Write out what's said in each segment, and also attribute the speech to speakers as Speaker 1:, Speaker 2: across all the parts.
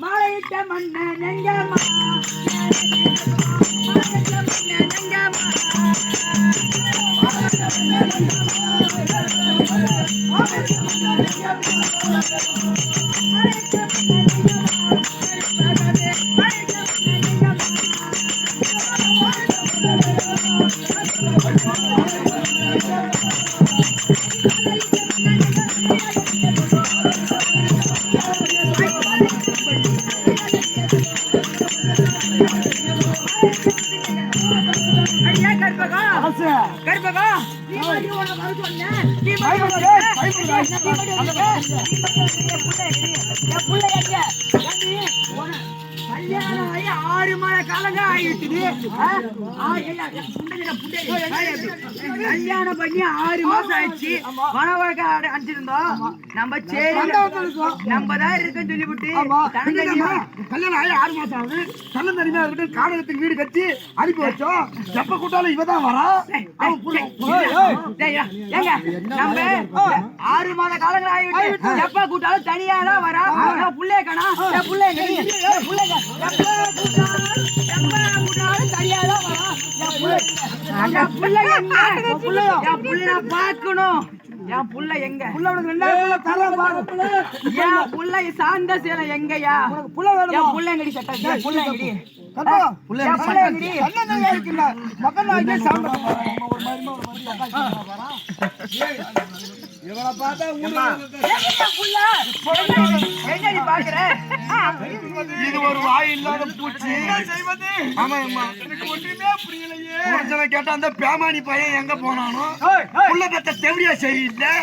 Speaker 1: மாலையிட்ட மண்ண நெஞ்சமா கல்யாணம் ஆகி 6 மாத காலங்க ஆகிட்டுது. கல்யாணம் பண்ணி 6 மாசம் ஆயிடுச்சு. மனவழக்க அனுப்பிச்சிருந்தோம். நம்ம சரி நம்ம தான் இருக்குன்னு சொல்லிவிட்டு
Speaker 2: கல்யாணம் ஆகி 6 மாசம் ஆகுது. கல்யாணம் தனிமையா இருக்கட்டும், காடகத்துக்கு வீடு கட்டி அனுப்பி வச்சோம். எப்ப கூட்டாலும் இவதான் வரா.
Speaker 1: நம்ம 6 மாத காலங்கள் ஆகிவிட்டு எப்ப கூட்டாலும் தனியா தான் வரா. புள்ளைய காணா புள்ளைய தனியாதான் வரா. பாக்கணும் என் புள்ள எங்க என் புள்ள சார்ந்த சேலை எங்கயா என் புள்ள எங்கடி சட்டை புள்ள எங்கடி
Speaker 2: இது ஒரு வாய் இல்லாத பூச்சி. கேட்டா அந்த பேமானி பையன் எங்க போனானோ புள்ள பெத்த தெவடியா சரியில்லை.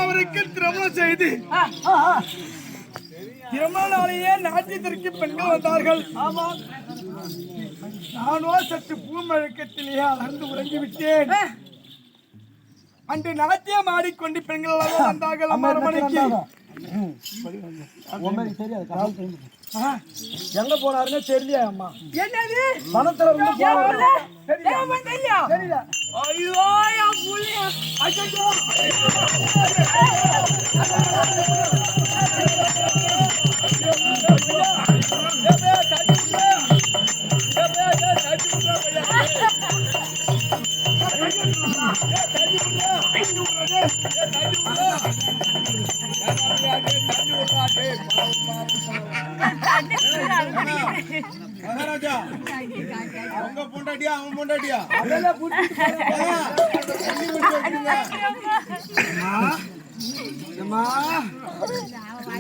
Speaker 2: அவருக்கு திருமணம் செய்து திருமணாலேயே நாட்டியத்திற்கு பெண்கள் வந்தார்கள். நானோ சற்று பூமழக்கத்திலேயே அலர்ந்து உறங்கிவிட்டேன். அன்று நாட்டியம் ஆடிக்கொண்டு பெண்கள் வந்தார்கள். அரமனைக்கு எங்க போனாருன்னு தெரியல அம்மா.
Speaker 1: என்னது
Speaker 2: பணத்துல இருந்து
Speaker 1: தெரியும்
Speaker 2: தெரியல.
Speaker 1: ஐயோ என் புள்ளைய அச்சோ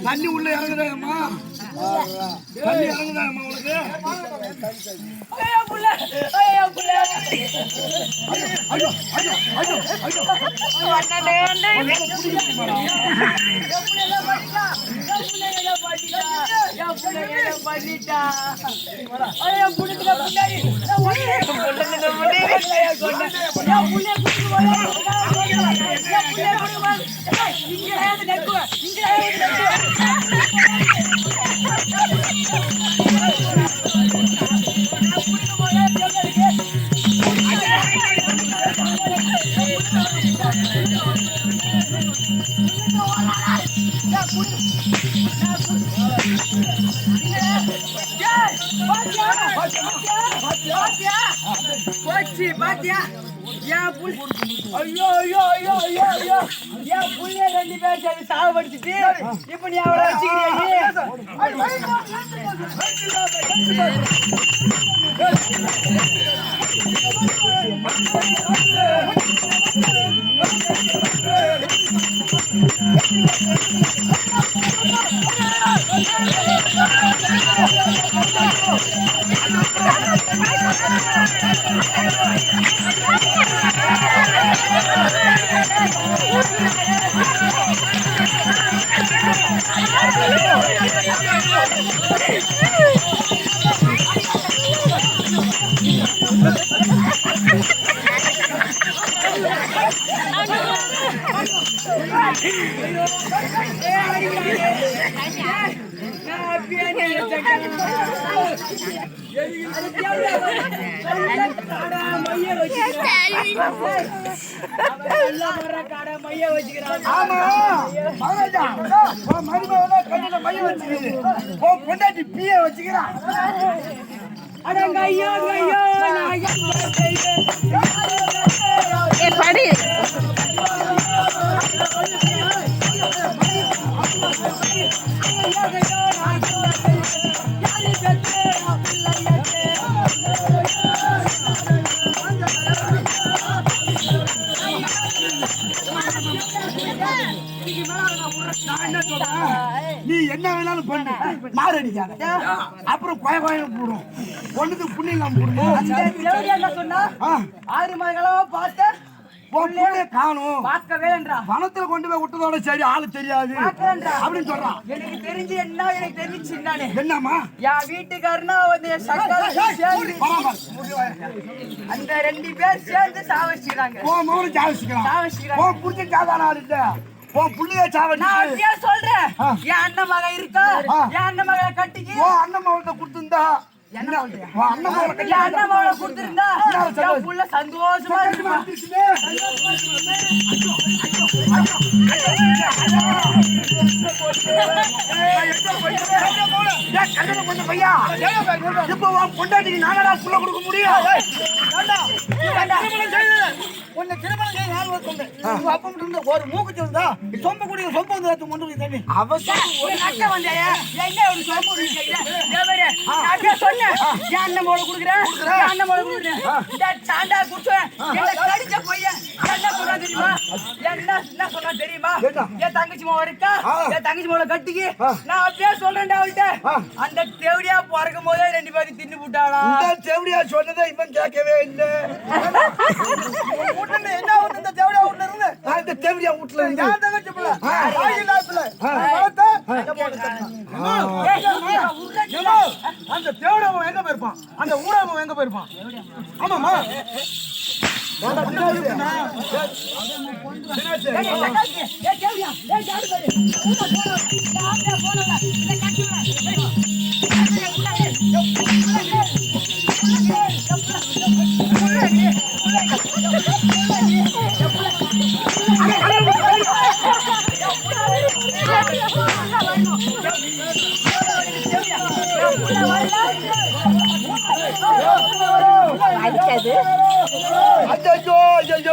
Speaker 2: தண்ணி உள்ள இறங்குதா அம்மா? தண்ணி இறங்குதா அம்மா உனக்கு?
Speaker 1: ஐயோ புள்ள ஐயோ புள்ள
Speaker 2: ஐயோ ஐயோ ஐயோ ஐயோ
Speaker 1: வண்ணனே வண்ணனே பண்ணிட்டா ஐயோ புடிச்ச முன்னாடி பாத்தியா ஐயோ ஐயோ ஐயோ ஐயோ ஐயோ என் புள்ளைய 2 பேர் சேர்ந்து சாவடிச்சுட்டு இப்ப நீ அவளை
Speaker 2: பொண்டாட்டி பிய வச்சுக்கிறான்.
Speaker 3: படி
Speaker 2: நீ என்ன வேணாலும் பண்ணு, மாரடிக்காத. அப்புறம் கொய கோயம் போடும். ஒண்ணுக்கு புண்ணியம் போடணும்.
Speaker 1: என்ன சொன்னா 6 மணிகளா பார்த்த
Speaker 2: காணும்
Speaker 1: பார்க்கவேன்றா
Speaker 2: பணத்துல கொண்டு போய் விட்டதோட சரி ஆளு தெரியாது அப்படின்னு சொல்றான்.
Speaker 1: எனக்கு தெரிஞ்சு என்ன எனக்கு தெரிஞ்சு நானே
Speaker 2: என்னம்மா
Speaker 1: என் வீட்டுக்காரனா வந்து அந்த 2 பேர் சேர்ந்து சாவடிச்சுக்கிறாங்க.
Speaker 2: மௌனம் சாவடிச்சுக்கிறான். புரிஞ்சு சாதாரண ஆள் இல்ல. புள்ளிய சாவடி
Speaker 1: சொல்றேன். என் அண்ணன் மக இருக்கா, என் அண்ணன் மகளை கட்டிக்கு
Speaker 2: அண்ணன் மகத்தை கொடுத்துருந்தா
Speaker 1: அண்ணன் மகளை கொடுத்துருந்தா புள்ள சந்தோஷமா இருக்குமா?
Speaker 2: பொண்டாட்டிக்கு நானடா புள்ள கொடுக்க முடியும். ஒரு மூக்கு சொல்லுதா சொம்ப குடிக்க சொம்ப வந்து கொண்டு போய் தண்ணி
Speaker 1: அவசரம் தெரியுமா? என் தங்கச்சி மாவ இருக்கா, என் தங்கச்சி மாவ கட்டிக்கு நான் அப்படியே சொல்றேன் அவள்கிட்ட. அந்த தேவடியா பிறக்கும் போதே 2 பேரும் தின்னு விட்டாளா?
Speaker 2: தேவடியா சொன்னதை இவன் கேட்கவே இல்லை. என்ன இந்த தேவடியா வீட்டுல இருந்து அந்த தேவடியா வீட்டுல இருந்து அந்த தேவடியா எங்க போயிருப்பான், அந்த ஊராம எங்க போயிருப்பான்? ஆமாமா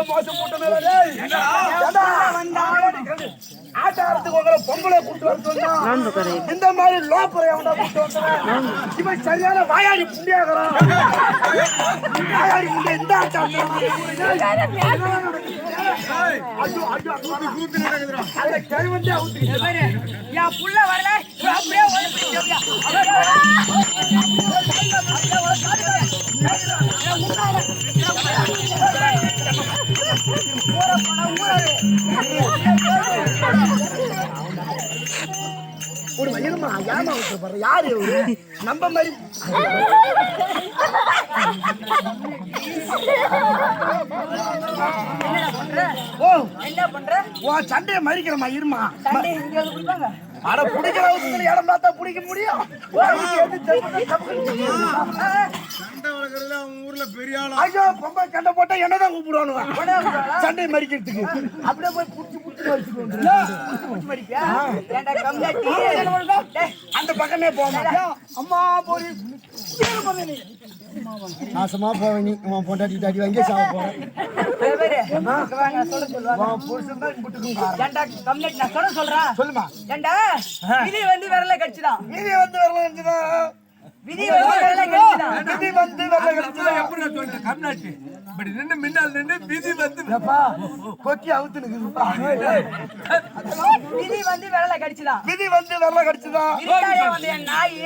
Speaker 2: மோசம் போட்டு ஆட்டாரத்துக்கு உங்களை பொம்பளை கூட்டு வர இந்த மாதிரி லோப்பரை இவன் சரியான வாயாடி புண்டியாகிறான். வாயாடி புண்டிய இந்த ஆட்டம் அந்த கழிவந்தே
Speaker 1: என் புள்ள வரல அப்படியே
Speaker 2: ஒரு மயிலுமா ஏமா விட்டுற யாரு நம்ம மாதிரி ஓ
Speaker 1: என்ன பண்ற?
Speaker 2: உன் சண்டையை மறிக்கிறமா இருமா
Speaker 1: சண்டை இங்க வந்து குடிப்பாங்க.
Speaker 2: அட பிடிக்கிற அவசரத்துல இடம் பார்த்தா பிடிக்க முடியும். ஐயோ பொம்பை சண்டை போட்டா என்னதான் கூப்பிடுவானுங்க சண்டை மறிக்கிறதுக்கு. அப்படியே போய் புடிச்சு புடிச்சு மறிச்சுக்கோங்க. அந்த பக்கமே போக அம்மா போய் நாசமா போவேன். நீ உன் பொண்டாட்டி டாடி வாங்கி சாப்பிட போறேன். சொல்லுமா
Speaker 1: விதி வந்து விரல கட்சிதான்.
Speaker 2: விதி வந்து விரல கட்சிதான்.
Speaker 1: விதி வந்து விரல கட்சிதான்.
Speaker 2: விதி வந்து விரல கட்சிதான்.
Speaker 3: எப்படி சொல்றேன் கம்நாட்டு இப்படி நின்று மின்னால் நின்று விதி வந்து
Speaker 2: கொக்கி அவுத்து நிக்குதுப்பா.
Speaker 1: விதி வந்து விரல கட்சிதான்.
Speaker 2: விதி வந்து விரல கட்சிதான்.
Speaker 1: விதியாலே வந்து என் நாய்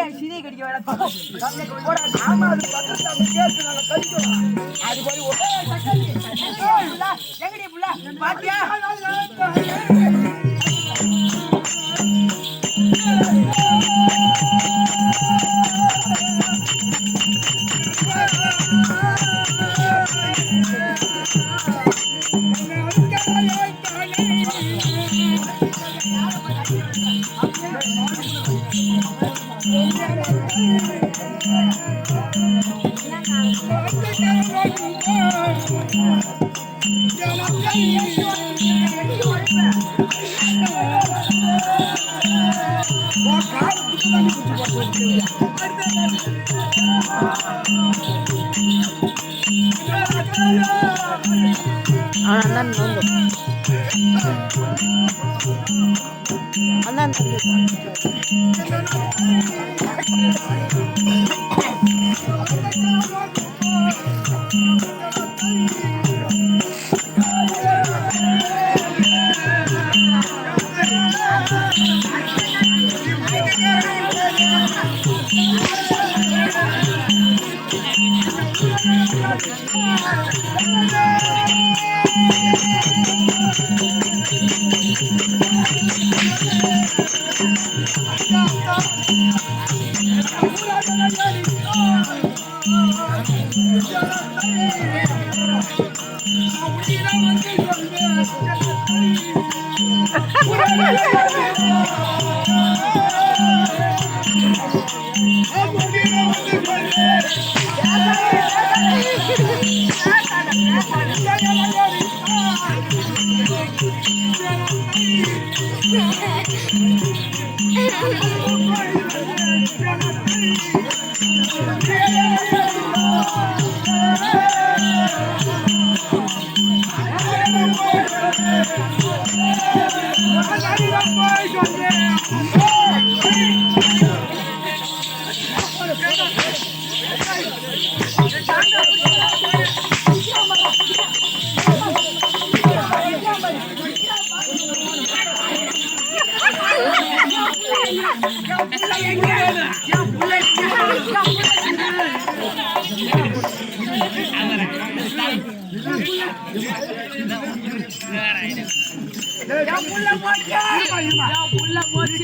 Speaker 1: என் சிறி கடிக்க வேணாம்.
Speaker 2: ஆமா அது பக்கத்துல அந்த கேஸ் நாங்க கடிக்கிறோம். அது போய்
Speaker 1: எங்கடி புள்ள பாத்தியா?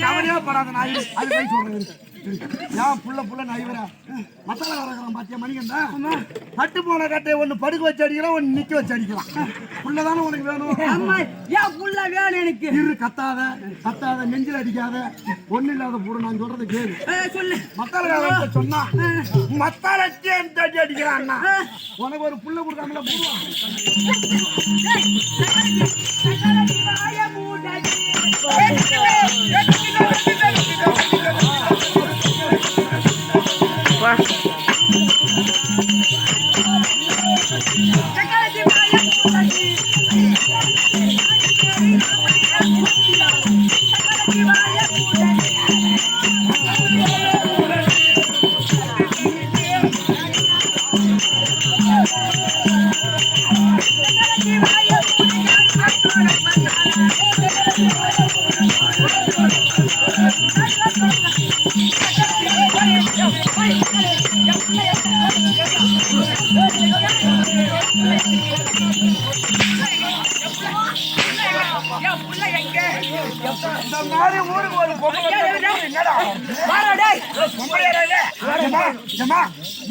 Speaker 2: கவலையா படாத நாய் அது கை சொல்றேன். ஏன் புள்ள நைவரா மசாலா கறக்குறான் பாத்தியா மணிகண்டா பட்டு போன கட்டையை ஒண்ணு படுக்க வச்சு அடிக்கலாம் ஒண்ணு நிக்க வச்சு அடிக்கலாம் புள்ளதானே உனக்கு வேணும்
Speaker 1: அம்மா ஏன் புள்ள வேணும் எனக்கு
Speaker 2: இரு கத்தாத நெஞ்சில் அடிக்காத ஒண்ணு இல்லாத பூரா நான் சொல்றது கேளு
Speaker 1: சொல்லு
Speaker 2: மத்தால சொன்னா மத்தாலக்கே தட்டி அடிக்கிறான் அண்ணா உனக்கு ஒரு புள்ள கொடுக்காமல போடுவான் இந்த மாதிரி ஊருக்கு ஒரு பொம்பளை என்னடா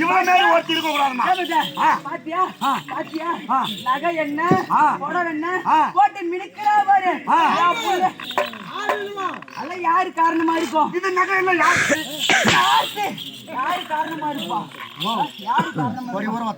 Speaker 2: இவ்வளவு நேரம் ஓட்டி இருக்க கூடாதுமா
Speaker 1: பாத்தியா நகை என்ன புடவை என்ன போட்டு மினுக்கிறா பாரு அல்ல யாரு காரணமா இருக்கும்
Speaker 2: இது நகை எல்லாம்
Speaker 1: யாரு காரணமா இருப்பா யாரு காரணமா
Speaker 2: ஒரு ஊரம்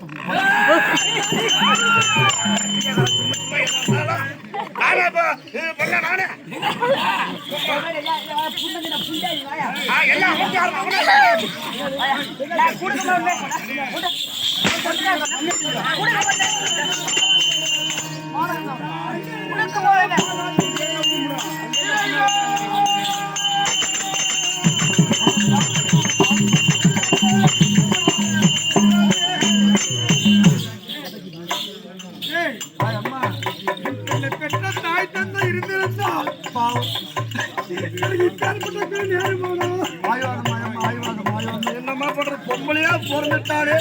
Speaker 2: என்னமா பண்ற பொம்பளையா பிறந்துட்டாரு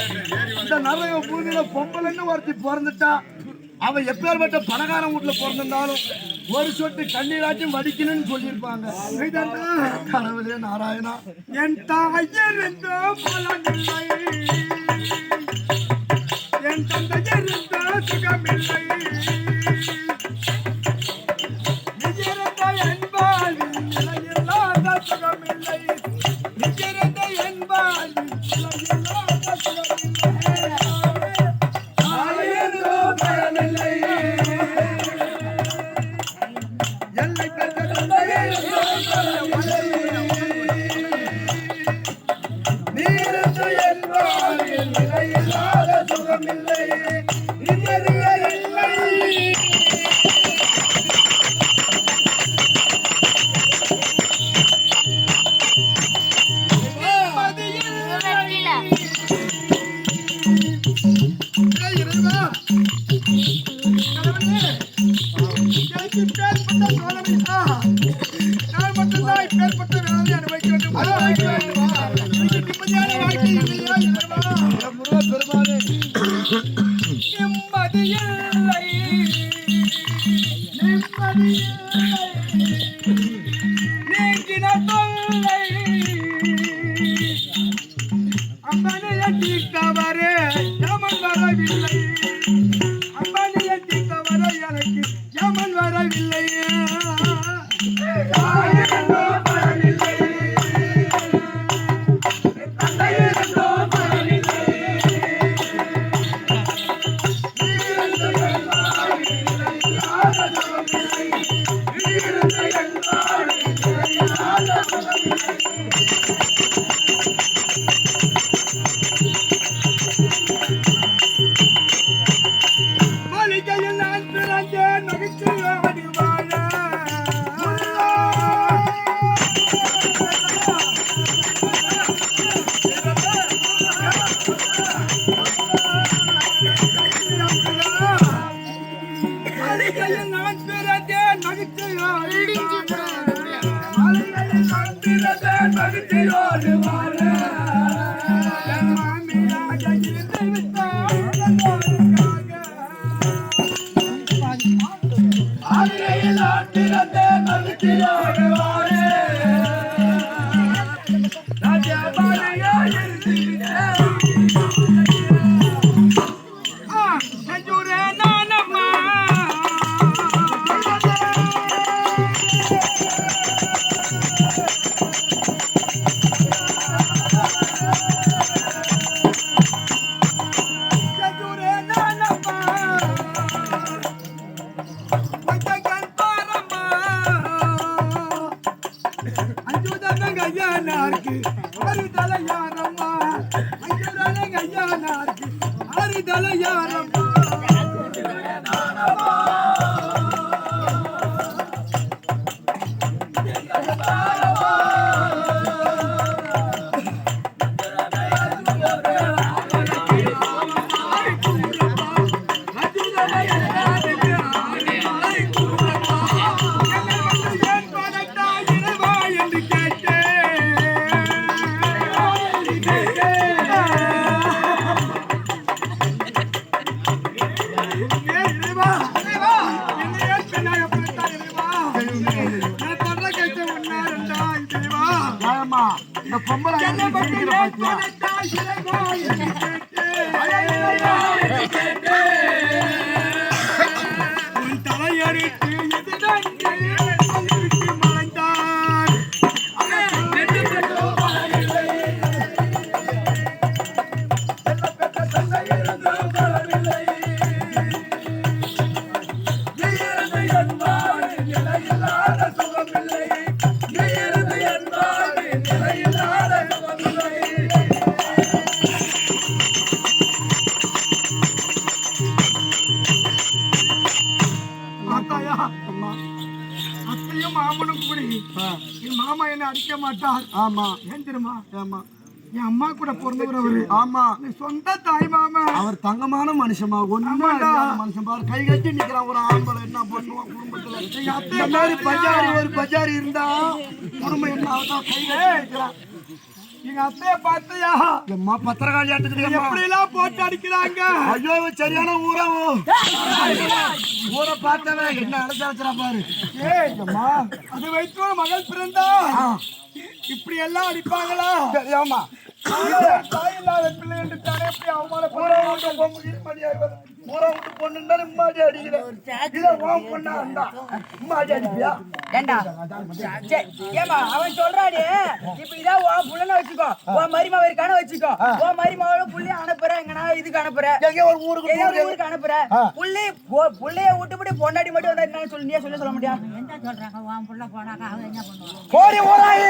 Speaker 2: இந்த நிறைய பூமியில பொம்பளைன்னு ஒருத்தி பிறந்துட்டா அவ எப்பேற்பட்ட பணக்காரன் வீட்டுல பிறந்திருந்தாலும் ஒரு சொட்டு கண்ணீராச்சும் வடிக்கணும்னு சொல்லியிருப்பாங்க. கடவுளே நாராயணா என் தாயர் இருந்தோ பலனில்லை என் தந்தையர் இருந்தோ சுகமில்லை நிஜரந்த என்பால் நிலையில்லாத சுகமில்லை நிஜரந்த என்பால் நிலையில்லாத சுகமில்லை ஆயரோ பலனில்லை எல்லை கண்ட தந்தையர் நீரந்த என்பால் நிலையில்லாத சுகமில்லை நிஜரிய இல்லை ராஜ அஞ்சுதானங்க ஐயா நாருக்கு ஆறுதல யாரம்மா அஞ்சுதானங்க ஐயா நாருக்கு ஆறுதல யாரம்மா இந்த பொம்பளை தலையடித்து மறைந்தார் அத்தையும் மாமனும் கூடி என் மாமா என்ன அடிக்க மாட்டார். ஆமா ஏன் தெரியுமா? ஆமா என் அம்மா கூட பிறந்தவர் அவரு. ஆமா சொந்த தாய் மாமா. அவர் தங்கமான மனுஷமா ஒண்ணுமா மனுஷன் பாரு கை கட்டி நிக்கிறான். ஒரு ஆம்பளை என்ன பண்ணுவான் குடும்பத்துல? எங்க அத்தை மாதிரி பஜாரி ஒரு பஜாரி இருந்தா குடும்பம் என்ன ஆகுதான்? கை கட்டி நிக்கிறான். எங்க அத்தைய பார்த்தியா? எம்மா பத்திரகாளி ஆட்டுக்கு எப்படி எல்லாம் போட்டு அடிக்கிறாங்க. ஐயோ சரியான ஊரவு ஊரை பார்த்தவன் என்ன அழைச்சாச்சுரா பாரு. ஏம்மா அது வைத்து மகள் பிறந்தா இப்படி எல்லாம் அடிப்பாங்களா? தெரியாமா தாய் இல்லாத பிள்ளை என்று தானே எப்படி அவமானப்படுறாங்க. ஊரை விட்டு பொண்ணுன்னா நிம்மாடி அடிக்கிறேன்.
Speaker 1: அவன் சொல்றானே இப்ப இதான் உன் புள்ளன வச்சுக்கோ, உன் மருமவ இருக்கான வச்சுக்கோ, உன் மருமவள புள்ளைய அனுப்புற எங்கன்னா இதுக்கு அனுப்புற ஊருக்கு அனுப்புற புள்ளைய விட்டுப்படி பொண்டாடி மட்டும் வந்தா என்ன சொல்லி நீ சொல்ல முடியாது.
Speaker 4: என்ன சொல்றாங்க? உன் புள்ள போனாக்கா அவன் என்ன பண்ணுவான்?
Speaker 2: கோடி ஓராயி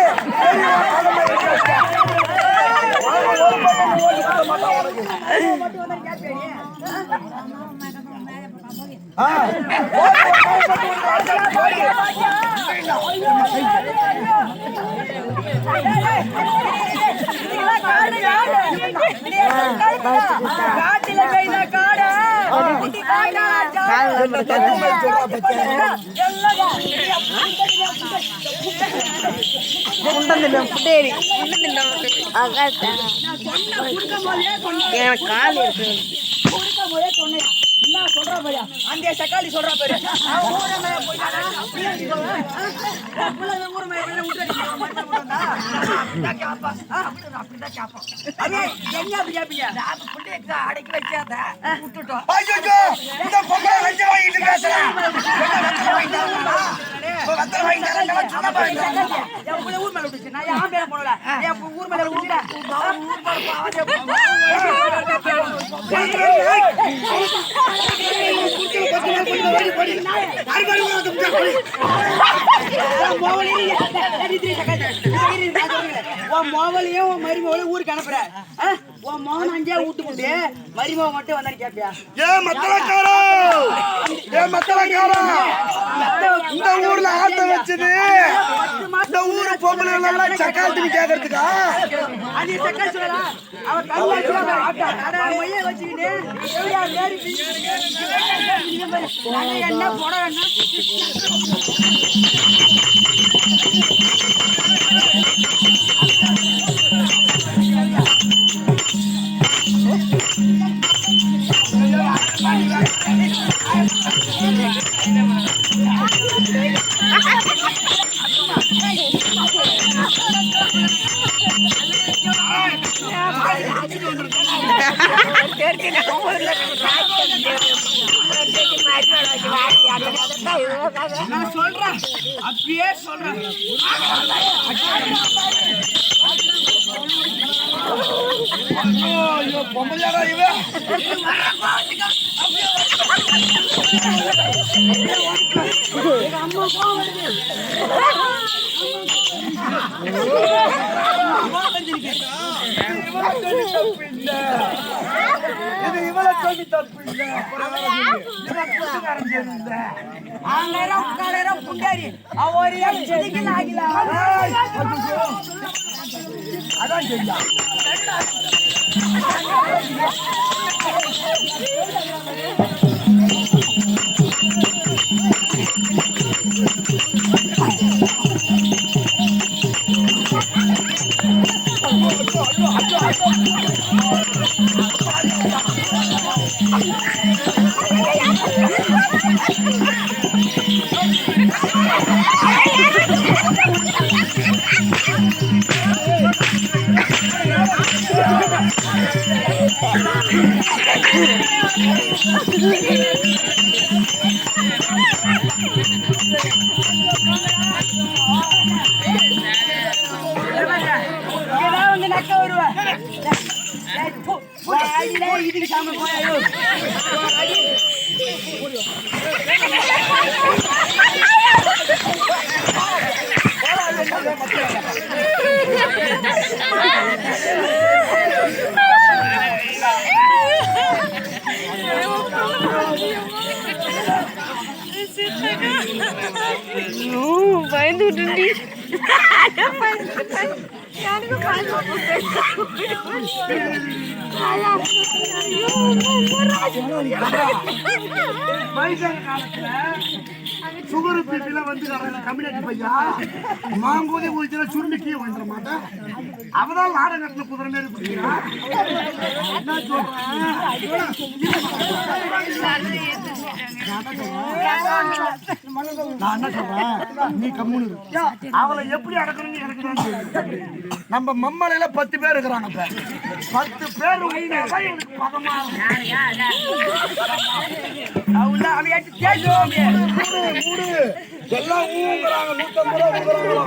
Speaker 1: அந்த சக்காளி சொல்றா பாரு. அடக்கி வச்சாத விட்டுட்டோம். ஊர் மேல விட்டுச்சு. நான் யார் பேர போனல ஊர் மேல விட்டுல மோவலையும் உன் மருமவளையும் ஊருக்கு அனுப்புற. உன் மோகன் அஞ்சே வீட்டு போட்டு மருமவ மட்டும் வந்தாரு கேப்பியா?
Speaker 2: இந்த ஊர்ல ஆட்ட வச்சது இந்த ஊரு பொம்பளை எல்லாம் சக்காலத்துக்கு கேக்குறதுக்கா?
Speaker 1: அது சக்கால் சொல்லலாம். அவன் மைய வச்சுக்கிட்டு என்ன போட வேண்டாம். நான் சொல்றேன் அப்படியே சொல்றேன்.
Speaker 2: பொம்பளையாடா இவன்.
Speaker 1: அம்மா
Speaker 2: இது இவளை சொல்லி தப்பு இல்ல.
Speaker 1: ஆங்கேரம் காலேரம் புண்டாரி அவரியா செடிக்கு நாகிலா
Speaker 2: அதான் சரியா.
Speaker 1: வந்து நக்க வருவா இதுக்கு சாம போயாயோ
Speaker 5: பயந்துட்டு
Speaker 2: வயசான காலத்துல சுகர் பிபில வந்து கம்யூனிட்டி பையா மாங்கூதி ஊதில சுருண்டு கீழே வந்துட மாட்டேன். அவதான் நாடகத்துல குதிரை மாரி குடிக்கிறா. என்ன நான் என்ன சொல்றேன், நீ கம்முனு அவளை எப்படி அடக்கணும்னு எனக்கு தான் தெரியும். நம்ம மம்மலையில 10 பேர் இருக்கிறாங்க. 10 பேர் எனக்கு பதமா எல்லாம் ஊங்குறாங்க. 150 ரூபா